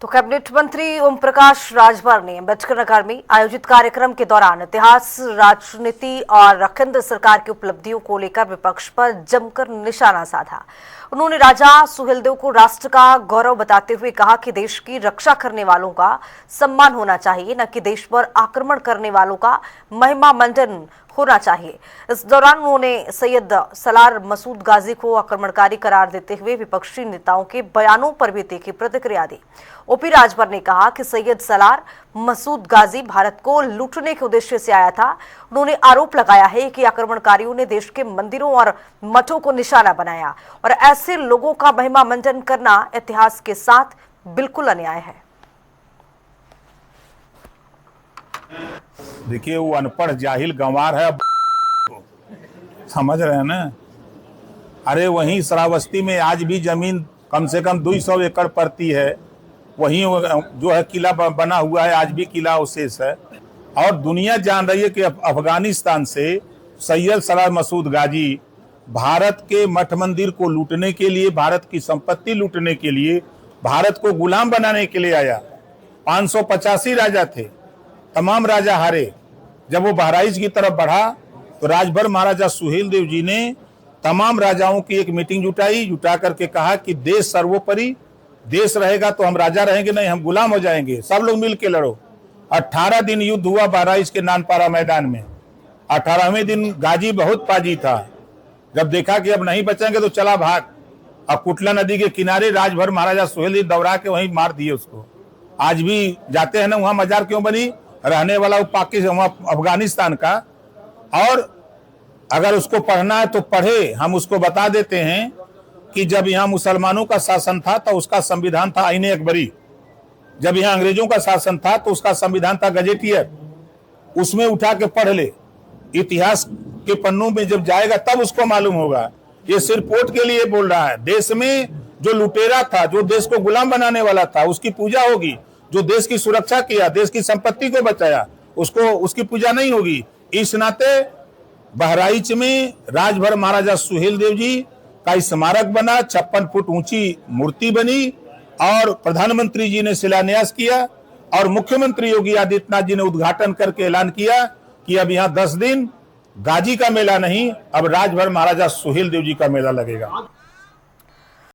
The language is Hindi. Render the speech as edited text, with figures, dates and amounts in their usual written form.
तो कैबिनेट मंत्री ओम प्रकाश राजभर ने अम्बेडकर नगर में आयोजित कार्यक्रम के दौरान इतिहास, राजनीति और केंद्र सरकार की उपलब्धियों को लेकर विपक्ष पर जमकर निशाना साधा। उन्होंने राजा सुहेलदेव को राष्ट्र का गौरव बताते हुए कहा कि देश की रक्षा करने वालों का सम्मान होना चाहिए, न कि देश पर आक्रमण करने वालों का महिमा मंडन होना चाहिए। इस दौरान उन्होंने सैयद सलार मसूद गाजी को आक्रमणकारी करार देते हुए विपक्षी नेताओं के बयानों पर भी तीखी प्रतिक्रिया दी। ओपी राजभर ने कहा कि सैयद सलार मसूद गाजी भारत को लूटने के उद्देश्य से आया था। उन्होंने आरोप लगाया है कि आक्रमणकारियों ने देश के मंदिरों और मठों को निशाना बनाया और ऐसे लोगों का महिमा मंडन करना इतिहास के साथ बिल्कुल अन्याय है। देखिए, वो अनपढ़ जाहिल गंवार है, समझ रहे हैं ना। अरे वहीं श्रावस्ती में आज भी जमीन कम से कम 200 एकड़ पड़ती है, वहीं जो है किला बना हुआ है, आज भी किला अवशेष है। और दुनिया जान रही है कि अफगानिस्तान से सैयद सलार मसूद गाजी भारत के मठ मंदिर को लूटने के लिए, भारत की संपत्ति लूटने के लिए, भारत को गुलाम बनाने के लिए आया। 585 राजा थे, तमाम राजा हारे। जब वो बहराइच की तरफ बढ़ा तो राजभर महाराजा सुहेलदेव जी ने तमाम राजाओं की एक मीटिंग जुटा करके कहा कि देश सर्वोपरि, देश रहेगा तो हम राजा रहेंगे, नहीं हम गुलाम हो जाएंगे, सब लोग मिल के लड़ो। 18 दिन युद्ध हुआ बहराइच के नानपारा मैदान में। 18वें दिन गाजी बहुत पाजी था, जब देखा कि अब नहीं बचेंगे तो चला भाग। अब कुटला नदी के किनारे राजभर महाराजा सुहेलदेव दौड़ा के वहीं मार दिए उसको। आज भी जाते हैं ना, वहां मजार क्यों बनी, रहने वाला वो पाकिस्तान, वहां अफगानिस्तान का। और अगर उसको पढ़ना है तो पढ़े, हम उसको बता देते हैं कि जब यहाँ मुसलमानों का शासन था तो उसका संविधान था आईने अकबरी। जब यहाँ अंग्रेजों का शासन था तो उसका संविधान था गजेटियर। उसमें उठा के पढ़ ले, इतिहास के पन्नों में जब जाएगा तब उसको मालूम होगा। ये सिर्फ वोट के लिए बोल रहा है। देश में जो लुटेरा था, जो देश को गुलाम बनाने वाला था, उसकी पूजा होगी। जो देश की सुरक्षा किया, देश की संपत्ति को बचाया, उसकी पूजा नहीं होगी। इस नाते बहराइच में राजभर महाराजा सुहेलदेव जी का स्मारक बना, 56 फुट ऊंची मूर्ति बनी और प्रधानमंत्री जी ने शिलान्यास किया और मुख्यमंत्री योगी आदित्यनाथ जी ने उद्घाटन करके ऐलान किया कि अब यहाँ 10 दिन गाजी का मेला नहीं, अब राजभर महाराजा सुहेलदेव जी का मेला लगेगा।